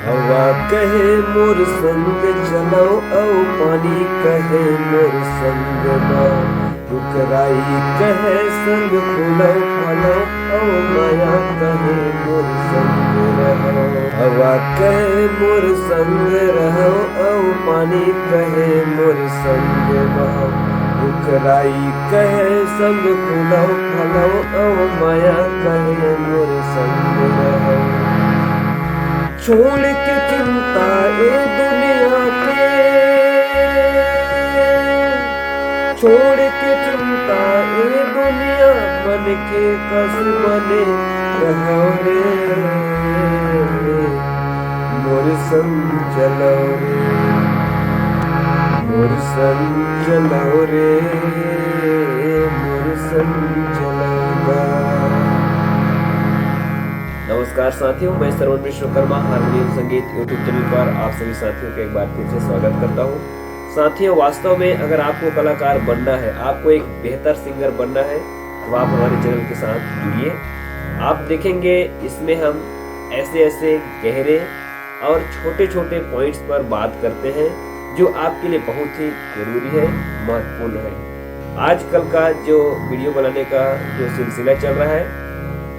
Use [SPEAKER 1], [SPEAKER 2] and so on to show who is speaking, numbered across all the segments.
[SPEAKER 1] हवा कहे मोर संग चलो औ पानी कहे मोर संग ना डुकराई कहे संग फूलो फलो औ माया कहे मोर संग रहो। हवा कहे मोर संग रहो औ पानी कहे मोर संग बहो डुकराई कहे संग फूलो फलो औ माया कहे मोर संग रहो। छोड़ के चिंता ए दुनिया के, छोड़ के चिंता ए दुनिया बन के कस बने रहो रे मोर संग चलो रे मोर संग चलो रे मोर संग चलोगा। नमस्कार साथियों, मैं श्रवण विश्वकर्मा हारमोनियम संगीत यूट्यूब चैनल पर आप सभी साथियों का एक बार फिर से स्वागत करता हूं। साथियों, वास्तव में अगर आपको कलाकार बनना है, आपको एक बेहतर सिंगर बनना है, तो आप हमारे चैनल के साथ जुड़िए। आप देखेंगे इसमें हम ऐसे ऐसे गहरे और छोटे छोटे पॉइंट्स पर बात करते हैं जो आपके लिए बहुत ही जरूरी है, महत्वपूर्ण है। आजकल का जो वीडियो बनाने का जो सिलसिला चल रहा है,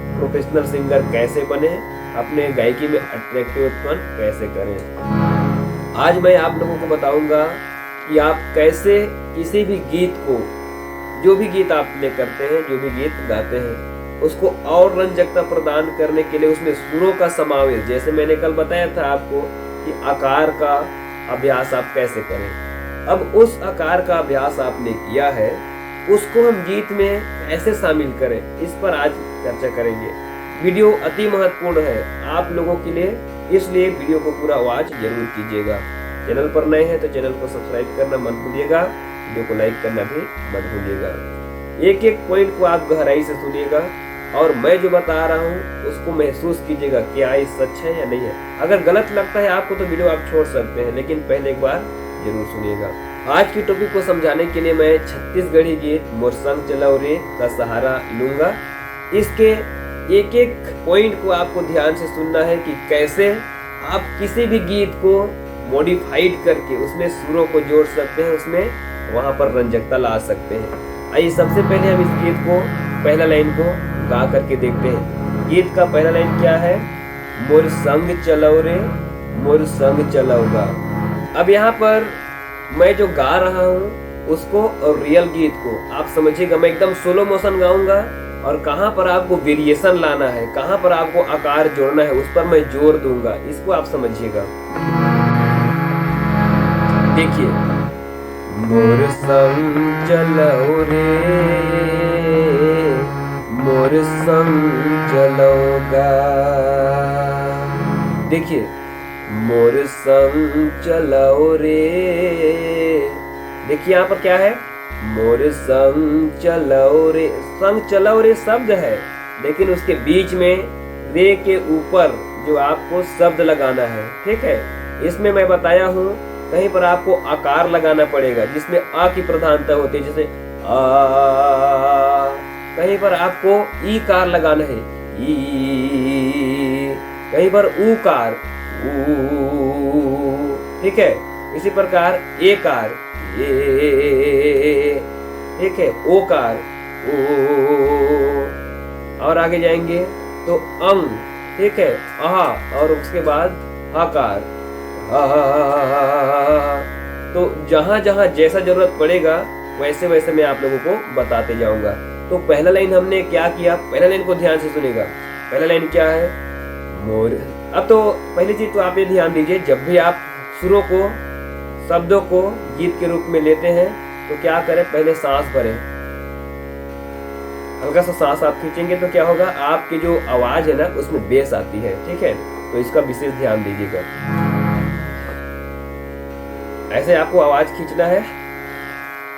[SPEAKER 1] प्रोफेशनल सिंगर कैसे बने, अपने गायकी में अट्रैक्टिवपन कैसे करें। आज मैं आप लोगों को बताऊंगा कि आप कैसे किसी भी गीत को, जो भी गीत आप प्ले करते हैं, जो भी गीत गाते हैं, उसको और रंजकता प्रदान करने के लिए उसमें सुरों का समावेश, जैसे मैंने कल बताया था आपको कि आकार का अभ्यास आप कैसे करें। अब उस आकार का अभ्यास आपने किया है, उसको हम गीत में कैसे शामिल करें, इस पर आज चर्चा करेंगे। वीडियो अति महत्वपूर्ण है आप लोगों के लिए, इसलिए वीडियो को पूरा वॉच जरूर कीजिएगा। चैनल पर नए हैं तो चैनल को सब्सक्राइब करना मत भूलिएगा, वीडियो को लाइक करना भी मत भूलिएगा। एक एक पॉइंट को आप गहराई से सुनिएगा और मैं जो बता रहा हूँ उसको महसूस कीजिएगा क्या ये सच है या नहीं है। अगर गलत लगता है आपको तो वीडियो आप छोड़ सकते हैं, लेकिन पहले एक बार जरूर सुनिएगा। आज की टॉपिक को समझाने के लिए मैं छत्तीसगढ़ी गीत मोर संग चलो रे का सहारा लूंगा। इसके एक एक पॉइंट को आपको ध्यान से सुनना है कि कैसे आप किसी भी गीत को मॉडिफाइड करके उसमें सुरों को जोड़ सकते हैं, उसमें वहां पर रंजकता ला सकते हैं। आइए सबसे पहले हम इस गीत को पहला लाइन को गा करके देखते हैं। गीत का पहला लाइन क्या है? मोर संग चलो रे मोर संग चलोगा। अब यहाँ पर मैं जो गा रहा हूँ उसको और रियल गीत को आप समझिएगा। मैं एकदम सोलो मोशन गाऊंगा और कहाँ पर आपको वेरिएशन लाना है, कहाँ पर आपको आकार जोड़ना है, उस पर मैं जोर दूंगा। इसको आप समझिएगा। देखिए, मोर संग चलो रे मोर संग चलोगा। देखिए, मोर संग चलो रे। देखिए यहाँ पर क्या है? मोर संग चलो रे। संग चलो रे शब्द है, लेकिन उसके बीच में रे के ऊपर जो आपको शब्द लगाना है, ठीक है। इसमें मैं बताया हूँ कहीं पर आपको आकार लगाना पड़ेगा जिसमें आ की प्रधानता होती है, जैसे आ। कहीं पर आपको ई कार लगाना है, ई। कहीं पर ऊ कार, ठीक है। इसी प्रकार ए कार, ए, ठीक है। ओ कार, ओ। और आगे जाएंगे तो अंग, ठीक है। आहा, और उसके बाद हकार, हा। तो जहां जहां जैसा जरूरत पड़ेगा वैसे वैसे मैं आप लोगों को बताते जाऊंगा। तो पहला लाइन हमने क्या किया, पहला लाइन को ध्यान से सुनेगा। पहला लाइन क्या है? मोर। अब तो पहली चीज तो आप ये ध्यान दीजिए, जब भी आप सुरों को, शब्दों को गीत के रूप में लेते हैं तो क्या करें, पहले सांस भरें। हल्का सा सांस आप खींचेंगे तो क्या होगा, आपकी जो आवाज है ना उसमें बेस आती है, ठीक है। तो इसका विशेष ध्यान दीजिएगा। ऐसे आपको आवाज खींचना है,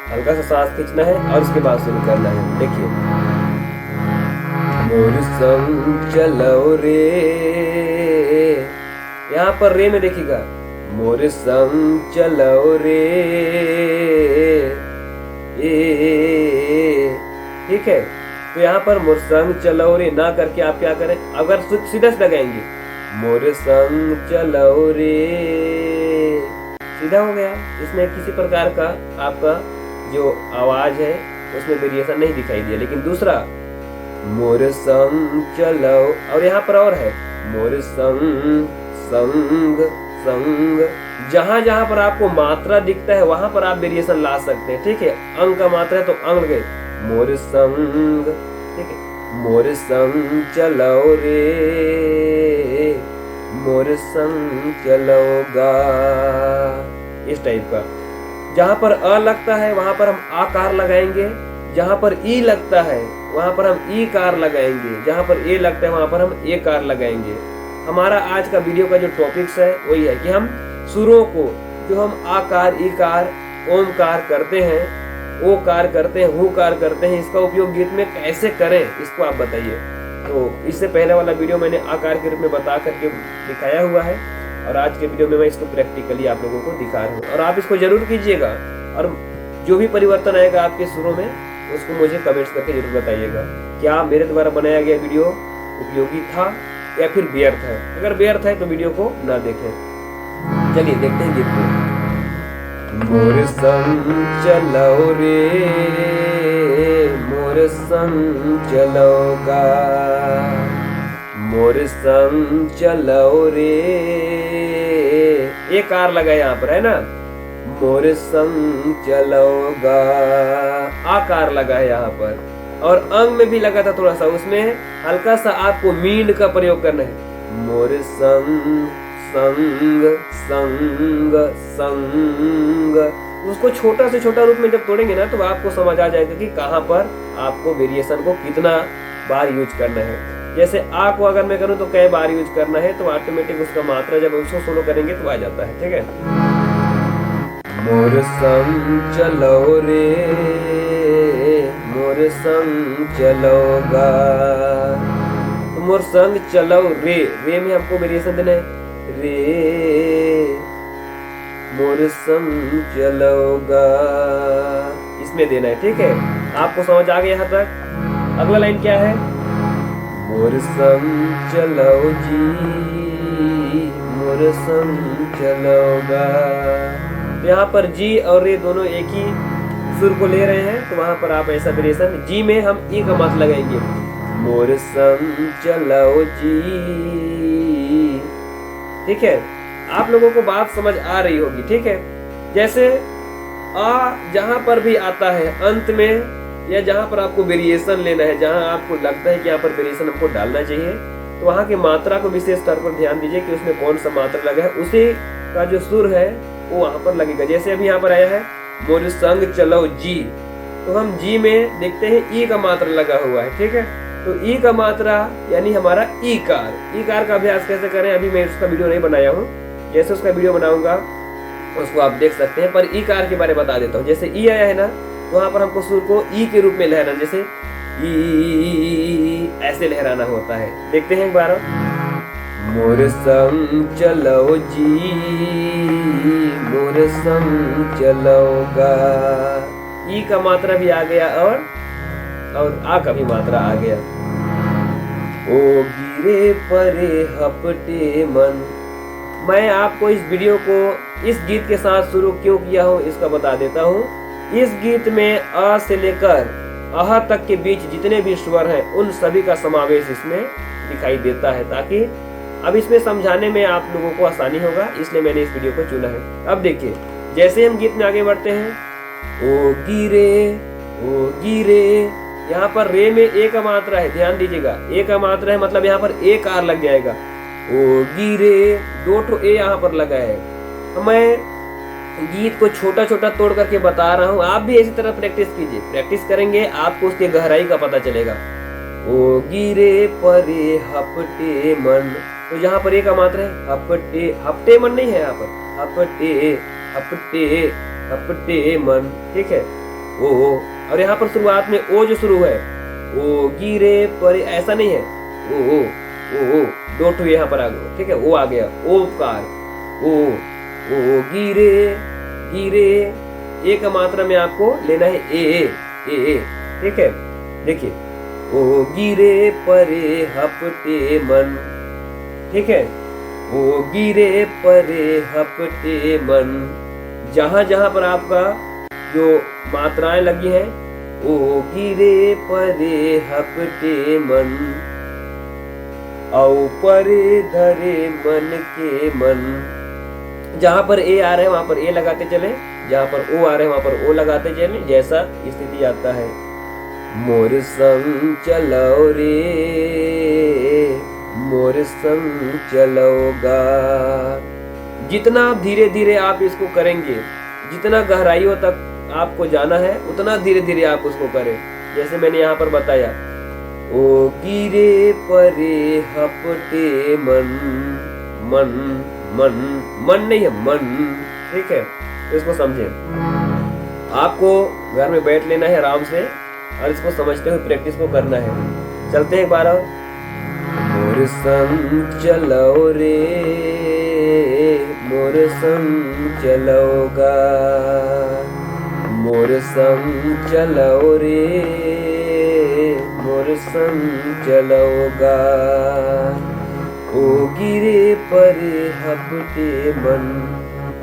[SPEAKER 1] हल्का सा सांस खींचना है और उसके बाद शुरू करना है। देखिए, मोर संग चलो रे। यहाँ पर रे में देखिएगा, मोर संग चलो रे ए, ठीक है। तो यहाँ पर मोर संग चलो रे ना करके आप क्या करें, अगर सीधा से लगाएंगे मोर संग चलो रे। सीधा हो गया, इसमें किसी प्रकार का आपका जो आवाज है उसमें वेरिएशन नहीं दिखाई दिया। लेकिन दूसरा मोर संग चलो, और यहाँ पर और है मोर संग संग संग। जहां जहां पर आपको मात्रा दिखता है वहां पर आप वेरिएशन ला सकते हैं, ठीक है। अंग का मात्रा है तो अंग गए मोर संग, ठीक है। मोर संग चलो रे, मोर संग चलोगा, इस टाइप का। जहां पर अ लगता है वहां पर हम आकार लगाएंगे, जहां पर ई लगता है वहां पर हम ई कार लगाएंगे, जहां पर ए लगता है वहां पर हम ए कार लगाएंगे। हमारा आज का वीडियो का जो टॉपिक्स है वही है कि हम सुरों को जो हम आकार, ईकार, ओमकार करते हैं, ओकार करते हैं, हुकार करते हैं, इसका उपयोग गीत में कैसे करें इसको आप बताइए। तो इससे पहले वाला वीडियो मैंने आकार के रूप में बता करके दिखाया हुआ है, और आज के वीडियो में मैं इसको प्रैक्टिकली आप लोगों को दिखा रहा हूँ। और आप इसको जरूर कीजिएगा, और जो भी परिवर्तन आएगा आपके सुरों में उसको मुझे कमेंट्स करके जरूर बताइएगा। क्या मेरे द्वारा बनाया गया वीडियो उपयोगी था या फिर व्यर्थ है। अगर व्यर्थ है तो वीडियो को ना देखें। चलिए देखते हैं गीत को। मोर संग चलो रे, मोर संग चलोगा, मोर संग चलो रे। एक कार लगा यहाँ पर, है ना। मोर संग चलोगा, आकार लगा है यहाँ पर, और अंग में भी लगा था थोड़ा सा, उसमें हल्का सा आपको मींड का प्रयोग करना है। मोर संग संग संग संग, उसको छोटा से छोटा रूप में जब तोड़ेंगे ना तो आपको समझ आ जाएगा कि कहाँ पर आपको वेरिएशन को कितना बार यूज करना है। जैसे आ को अगर मैं करूँ तो कई बार यूज करना है, तो ऑटोमेटिक उसका मात्रा जब उसको सोलो करेंगे तो आ जाता है, ठीक है। मोर संग चलो रे, मोर संग चलोगा, तो मोर संग चलो रे, रे में हमको वेरिएशन देना है, रे मोर संग चलोगा, इसमें देना है, ठीक है। आपको समझ आ गया यहाँ तक। अगला लाइन क्या है, मोर संग चलो जी, मोर संग चलोगा। तो यहाँ पर जी और रे दोनों एक ही सुर को ले रहे हैं, तो वहां पर आप ऐसा वेरिएशन, जी में हम ई का मात्रा लगाएंगे, मोर संग चलो जी, ठीक है। आप लोगों को बात समझ आ रही होगी, ठीक है। जैसे आ जहां पर भी आता है अंत में, या जहां पर आपको वेरिएशन लेना है, जहां आपको लगता है कि यहाँ पर वेरिएशन हमको डालना चाहिए, तो वहां की मात्रा को विशेष तौर पर ध्यान दीजिए कि उसमें कौन सा मात्रा लगा है, उसी का जो सुर है वो वहां पर लगेगा। जैसे अभी यहाँ पर आया है मोर संग चलो जी, तो हम जी में देखते हैं ई का मात्रा लगा हुआ है, ठीक है। तो ई का मात्रा यानी हमारा ई कार। ई कार का अभ्यास कैसे करें अभी मैं उसका वीडियो नहीं बनाया हूँ, जैसे उसका वीडियो बनाऊंगा उसको आप देख सकते हैं। पर ई कार के बारे में बता देता हूँ। जैसे ई आया है ना, तो वहां पर हमको सुर को ई के रूप में लहराना, जैसे ई ऐसे लहराना होता है। देखते हैं एक बार। मोर संग चलो जी, मोर संग चलोगा, ई का मात्रा भी आ गया और आ का भी मात्रा आ गया। ओ गिरे परे हपटे मन। मैं आपको इस वीडियो को इस गीत के साथ शुरू क्यों किया हूँ इसका बता देता हूँ। इस गीत में अ से लेकर अह तक के बीच जितने भी स्वर हैं उन सभी का समावेश इसमें दिखाई देता है, ताकि अब इसमें समझाने में आप लोगों को आसानी होगा, इसलिए मैंने इस वीडियो को चुना है। अब देखिए जैसे हम गीत में आगे बढ़ते हैं, ओ गिरे, यहाँ पर रे में ए का मात्रा है, ध्यान दीजिएगा, ए का मात्रा है, मतलब यहाँ पर ए कार लग जाएगा। ओ गिरे, दो ठो ए यहाँ पर लगा है। तो मैं गीत को छोटा छोटा तोड़ करके बता रहा हूँ, आप भी इसी तरह प्रैक्टिस कीजिए। प्रैक्टिस करेंगे आपको उसके गहराई का पता चलेगा। ओ गिरे परे हपटे मन, तो यहाँ पर ए का मात्रा है, हपटे, हपटे मन नहीं है यहाँ पर, हपटे हपटे हपटे मन, ठीक है। ओ, और यहाँ पर शुरुआत में ओ जो शुरू है, ओ गिरे परे, ऐसा नहीं है, ओ दो ठो यहाँ पर आ गया, ठीक है। ओ आ गया, ओकार, ओ गिरे, ए का मात्रा में आपको लेना है ए, ठीक है। देखिए, ओ गिरे परे हपटे मन, ठीक है। ओ गिरे परे हपटे मन, जहां जहां पर आपका जो मात्राएं लगी हैं, ओ गिरे परे हपटे मन, औ परे धरे मन के मन। जहां पर ए आ रहे हैं वहां पर ए लगाते चले, जहां पर ओ आ रहे हैं वहां पर ओ लगाते चले, जैसा स्थिति आता है। मोर संग चलो रे, मोर संग चलोगा। जितना धीरे धीरे आप इसको करेंगे, जितना गहराइयों तक आपको जाना है, उतना धीरे धीरे आप उसको करें। जैसे मैंने यहाँ पर बताया, ओ गिरे परे हपटे मन, मन मन मन नहीं है मन, ठीक है। इसको समझें, आपको घर में बैठ लेना है आराम से और इसको समझते हुए प्रैक्टिस को करना है। चलते हैं एक बार और। मोर संग चलो रे, मोर संग चलोगा, मोर संग चलो रे, मोर संग चलोगा। ओ गिरे परे हपटे मन,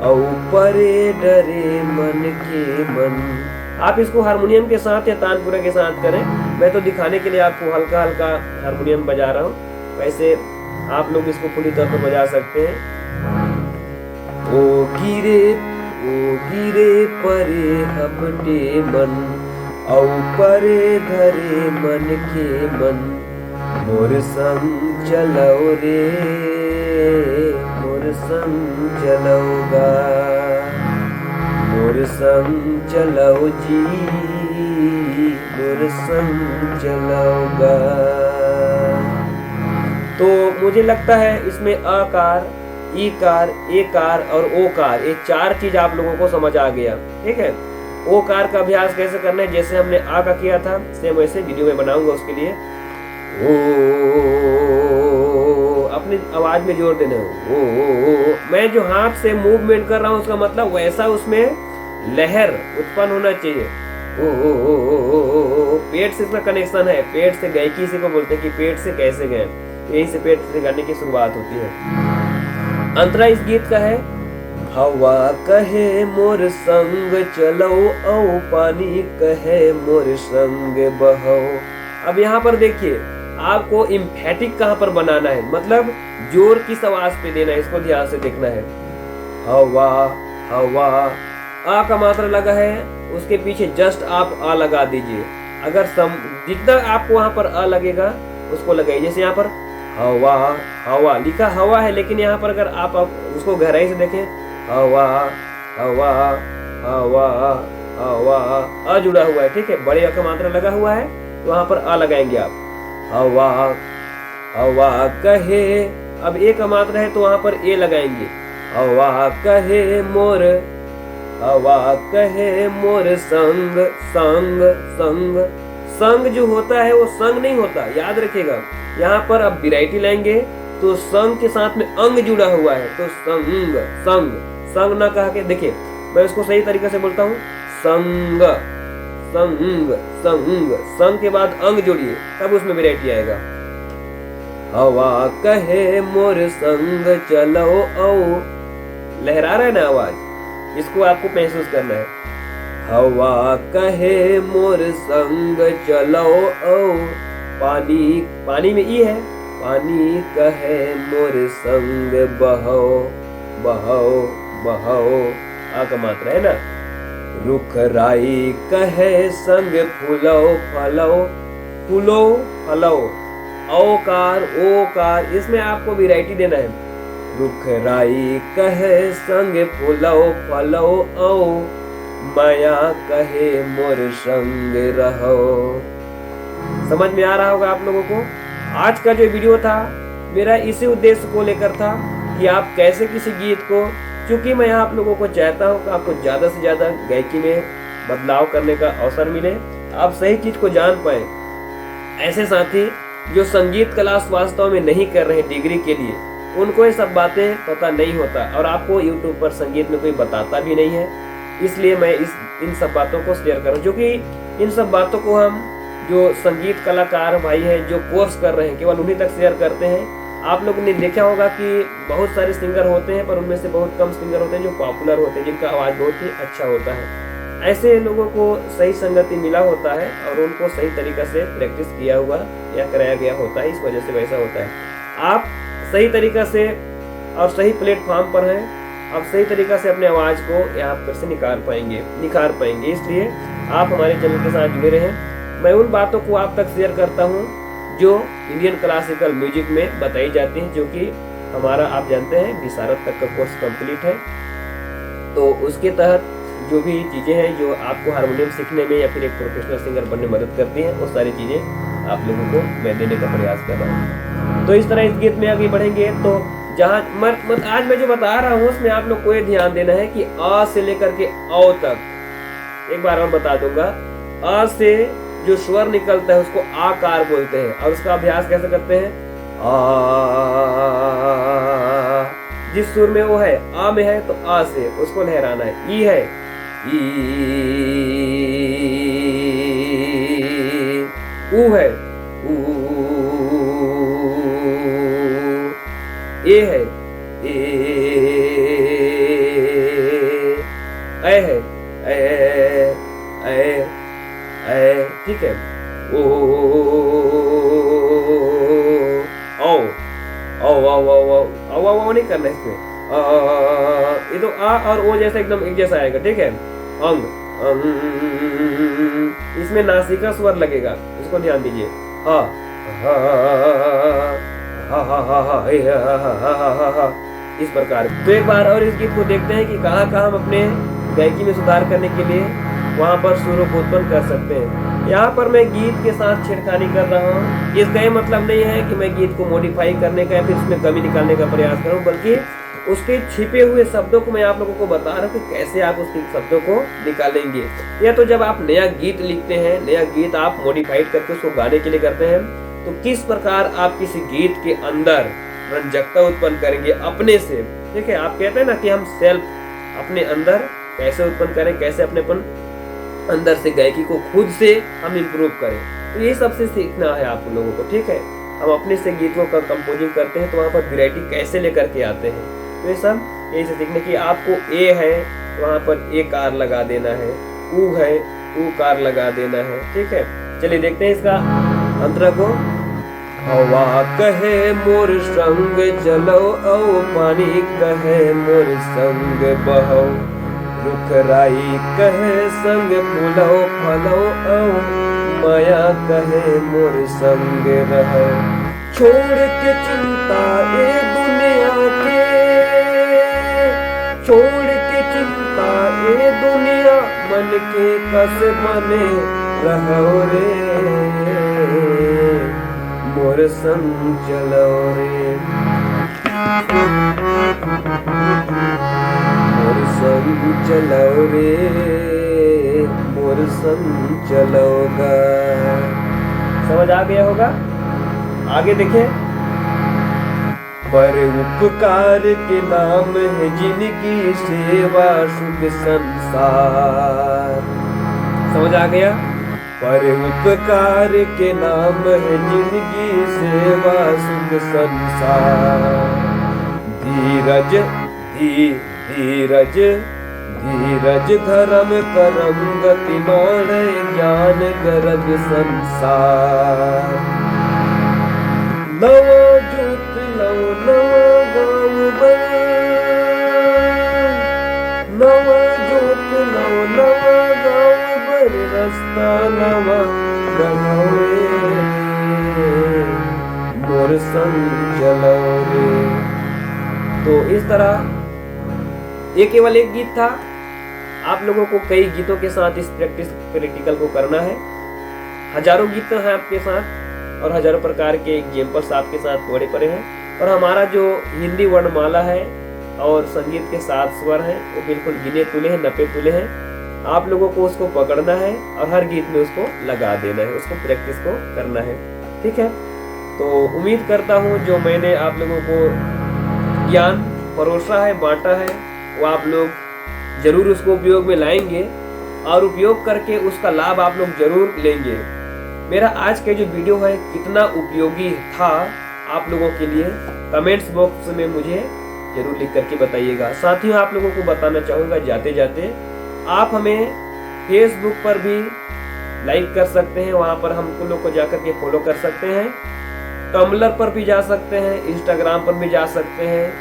[SPEAKER 1] औ परे डरे मन के मन। आप इसको हारमोनियम के साथ या तानपुरा के साथ करें। मैं तो दिखाने के लिए आपको हल्का हल्का हारमोनियम बजा रहा हूँ, वैसे आप लोग इसको पूरी तौर पर बजा सकते हैं। ओ गिरे परे हपटे मन, औ परे धरे मन के मन। मोर संग चलो रे, मोर संग चलोगा, मोर संग चलो जी, मोर संग चलोगा। तो मुझे लगता है इसमें अकार, ईकार, एकार और ओकार, ये चार चीज आप लोगों को समझ आ गया, ठीक है। ओकार का अभ्यास कैसे करना है, जैसे हमने आ का किया था, सेम वैसे वीडियो में बनाऊंगा उसके लिए। ओ अपनी आवाज में जोर देना है। ओ मैं जो हाथ से मूवमेंट कर रहा हूँ उसका मतलब वैसा उसमें लहर उत्पन्न होना चाहिए। ओ पेट से इसका कनेक्शन है, पेट से गायकी इसी को बोलते हैं कि पेट से कैसे गए, यही से पेट से गाने की शुरुआत होती है। अंतरा इस गीत का है, हवा कहे मोर संग चलो, औ पानी कहे मोर संग बहो। अब यहाँ पर देखिए, आपको इम्फेटिक कहाँ पर बनाना है, मतलब जोर किस आवाज पे देना है, इसको ध्यान से देखना है। हवा, हवा, आ का मात्रा लगा है, उसके पीछे जस्ट आप आ लगा दीजिए। अगर जितना आपको वहां पर आ लगेगा उसको लगाइए। जैसे यहाँ पर हवा, हवा लिखा हवा है, लेकिन यहाँ पर अगर आप उसको गहराई से देखें, हवा, हवा, हवा, हवा, आ जुड़ा हुआ है, ठीक है। बड़े अ का मात्रा लगा हुआ है तो वहां पर आ लगाएंगे आप। हवा, हवा कहे, अब ए का मात्रा है तो वहां पर ए लगाएंगे। हवा कहे मोर, हवा कहे मोर संग, संग, संग। संग जो होता है वो संग नहीं होता, याद रखिएगा। यहाँ पर अब वैरायटी लाएंगे तो संग के साथ में अंग जुड़ा हुआ है, तो संग, संग, संग ना कहा के देखिए, मैं इसको सही तरीके से बोलता हूँ, संग, संग, संग, संग के बाद अंग जोड़िए, तब उसमें वैरायटी आएगा। हवा कहे मोर संग चलो, औ लहरा रहा है ना आवाज, इसको आपको महसूस करना है। हवा कहे मोर संग चलो, औ पानी, पानी में ई है, पानी कहे मोर संग बहो, बहो, बहो, आ का मात्रा है ना। रुख राई कहे संग फूलो, फलो, फूलो, फलो, औकार, ओकार, इसमें आपको वैरायटी देना है। रुख राई कहे संग फूलो, फलो, औ माया कहे मोर संग रहो। समझ में आ रहा होगा आप लोगों को। आज का जो वीडियो था मेरा इसी उद्देश्य को लेकर था कि आप कैसे किसी गीत को, क्योंकि मैं आप लोगों को चाहता हूं कि आपको ज्यादा से ज्यादा गायकी में बदलाव करने का अवसर मिले, आप सही चीज को जान पाए। ऐसे साथी जो संगीत क्लास वास्तव में नहीं कर रहे डिग्री के लिए, उनको ये सब बातें पता नहीं होता और आपको यूट्यूब पर संगीत में कोई बताता भी नहीं है। इसलिए मैं इन सब बातों को शेयर कर रहा हूँ, क्योंकि इन सब बातों को हम जो संगीत कलाकार भाई हैं जो कोर्स कर रहे हैं केवल उन्हीं तक शेयर करते हैं। आप लोगों ने देखा होगा कि बहुत सारे सिंगर होते हैं, पर उनमें से बहुत कम सिंगर होते हैं जो पॉपुलर होते हैं, जिनका आवाज़ बहुत ही अच्छा होता है। ऐसे लोगों को सही संगति मिला होता है और उनको सही तरीक़ा से प्रैक्टिस किया हुआ या कराया गया होता है, इस वजह से वैसा होता है। आप सही तरीक़ा से और सही प्लेटफॉर्म पर हैं, आप सही तरीक़ा से अपने आवाज़ को यहाँ पर से निखार पाएंगे। इसलिए आप हमारे चैनल के साथ जुड़े रहें। मैं उन बातों को आप तक शेयर करता हूँ जो इंडियन क्लासिकल म्यूजिक में बताई जाती हैं, जो कि हमारा आप जानते हैं विशारद तक का कोर्स कंप्लीट है। तो उसके तहत जो भी चीज़ें हैं जो आपको हारमोनियम सीखने में या फिर एक प्रोफेशनल सिंगर बनने में मदद करती हैं, वो सारी चीज़ें आप लोगों को मैं देने का प्रयास कर रहा हूँ। तो इस तरह इस गीत में आगे बढ़ेंगे। तो जहाँ आज मैं जो बता रहा हूँ उसमें आप लोग को ये ध्यान देना है कि अ से लेकर के औ तक एक बार और बता दूंगा। अ से जो स्वर निकलता है उसको आकार बोलते हैं, और उसका अभ्यास कैसे करते हैं? आ, जिस सुर में वो है, आ में है तो आ से उसको लहराना है। ई है ई, ऊ है ऊ, ए है ए है ए, ठीक है। ओ ओ नहीं करना इसमें। ये तो आ और ओ जैसा एकदम एक जैसा आएगा, ठीक है। अंग इसमें नासिका स्वर लगेगा, इसको ध्यान दीजिए। हा इस प्रकार। तो एक बार और इस गीत को देखते हैं कि कहाँ हम अपने गायकी में सुधार करने के लिए वहाँ पर सुरों को उत्पन्न कर सकते हैं। यहाँ पर मैं गीत के साथ छेड़खानी कर रहा हूँ। इसका ये मतलब नहीं है कि मैं गीत को मॉडिफाई करने का या फिर उसमें कमी निकालने का प्रयास करूँ, बल्कि उसके छिपे हुए शब्दों को मैं आप लोगों को बता रहा हूँ कि कैसे आप उसके शब्दों को निकालेंगे। या तो जब आप नया गीत लिखते हैं, नया गीत आप मॉडिफाइड करके उसको गाने के लिए करते हैं, तो किस प्रकार आप किसी गीत के अंदर रंजकता उत्पन्न करेंगे अपने से, ठीक है। आप कहते हैं ना कि हम सेल्फ अपने अंदर कैसे उत्पन्न करें, कैसे अपनेपन अंदर से गायकी को खुद से हम इम्प्रूव करें। तो ये सबसे सीखना है आप लोगों को, ठीक है। हम अपने से गीतों का कंपोजिंग करते हैं तो वहाँ पर वैरायटी कैसे लेकर के आते हैं, तो ये सब यही से सीखने की। आपको ए है तो वहाँ पर ए कार लगा देना है, ऊ है ऊ कार लगा देना है, ठीक है। चलिए देखते हैं इसका अंतरा को। हवा कहे मोर संग चलो, औ पानी कहे मोर संग बहो, रुख राई कहे संग फूलो फलो, औ माया कहे मोर संग रहो। छोड़ के चिंता ए दुनिया के, छोड़ के चिंता ए दुनिया, मन के कस बने रहो रे, मोर संग चलो रे, मोर संग चलो रे, मोर संग चलोगा। समझ आ गया होगा? आगे देखें। पर उपकार के नाम है जिनकी सेवा सुख संसार। समझ आ गया? पर उपकार के नाम है जिनकी सेवा सुख संसार। धीरज धीरज धीरज धर्म करम गतिमान, ज्ञान गर्भ संसार। नवा जोत लो नवा गाँव बन, नवा जोत लो नवा गाँव बन, रास्ता नवा बनोरे, मोर संग चलो रे। तो इस तरह ये केवल एक गीत था। आप लोगों को कई गीतों के साथ इस प्रैक्टिकल को करना है। हजारों गीत हैं आपके साथ और हजारों प्रकार के एग्जाम्पल्स आपके साथ पड़े पड़े हैं। और हमारा जो हिंदी वर्णमाला है और संगीत के 7 स्वर हैं वो बिल्कुल गिने तुले हैं, नपे तुले हैं। आप लोगों को उसको पकड़ना है और हर गीत में उसको लगा देना है, उसको प्रैक्टिस को करना है, ठीक है। तो उम्मीद करता हूँ जो मैंने आप लोगों को ज्ञान परोसा है, बांटा है, वो आप लोग जरूर उसको उपयोग में लाएंगे और उपयोग करके उसका लाभ आप लोग जरूर लेंगे। मेरा आज का जो वीडियो है कितना उपयोगी था आप लोगों के लिए कमेंट्स बॉक्स में मुझे जरूर लिख करके बताइएगा। साथियों, आप लोगों को बताना चाहूँगा जाते जाते, आप हमें फेसबुक पर भी लाइक कर सकते हैं, वहाँ पर हम लोग को जाकर के फॉलो कर सकते हैं। टम्बलर पर भी जा सकते हैं, इंस्टाग्राम पर भी जा सकते हैं,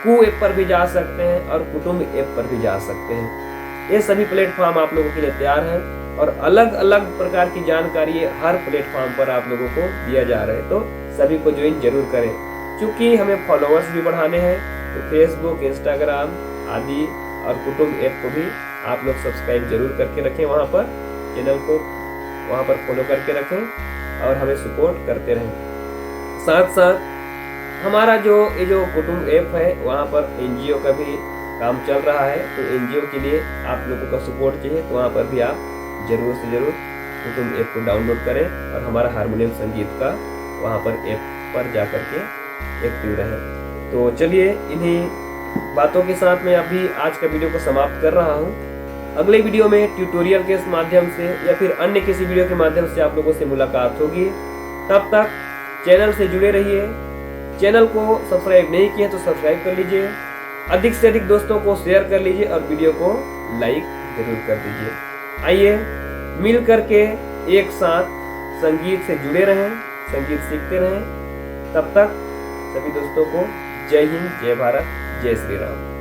[SPEAKER 1] कू ऐप पर भी जा सकते हैं और कुटुंब ऐप पर भी जा सकते हैं। ये सभी प्लेटफॉर्म आप लोगों के लिए तैयार हैं और अलग अलग प्रकार की जानकारी हर प्लेटफॉर्म पर आप लोगों को दिया जा रहा है, तो सभी को ज्वाइन जरूर करें। क्योंकि हमें फॉलोअर्स भी बढ़ाने हैं, तो फेसबुक, इंस्टाग्राम आदि और कुटुंब ऐप को भी आप लोग सब्सक्राइब जरूर करके रखें, वहाँ पर चैनल को वहाँ पर फॉलो करके रखें और हमें सपोर्ट करते रहें। साथ साथ हमारा ये जो कुटुंब ऐप है, वहाँ पर एनजीओ का भी काम चल रहा है, तो एनजीओ के लिए आप लोगों का सपोर्ट चाहिए, तो वहाँ पर भी आप जरूर से जरूर कुटुंब ऐप को डाउनलोड करें और हमारा हारमोनियम संगीत का वहाँ पर ऐप पर जा कर के एक्टिव रहें। तो चलिए, इन्हीं बातों के साथ मैं अभी आज का वीडियो को समाप्त कर रहा हूँ। अगले वीडियो में ट्यूटोरियल के माध्यम से या फिर अन्य किसी वीडियो के माध्यम से आप लोगों से मुलाकात होगी। तब तक चैनल से जुड़े रहिए। चैनल को सब्सक्राइब नहीं किए तो सब्सक्राइब कर लीजिए, अधिक से अधिक दोस्तों को शेयर कर लीजिए और वीडियो को लाइक जरूर कर दीजिए। आइए मिल करके एक साथ संगीत से जुड़े रहें, संगीत सीखते रहें। तब तक सभी दोस्तों को जय हिंद, जय भारत, जय श्री राम।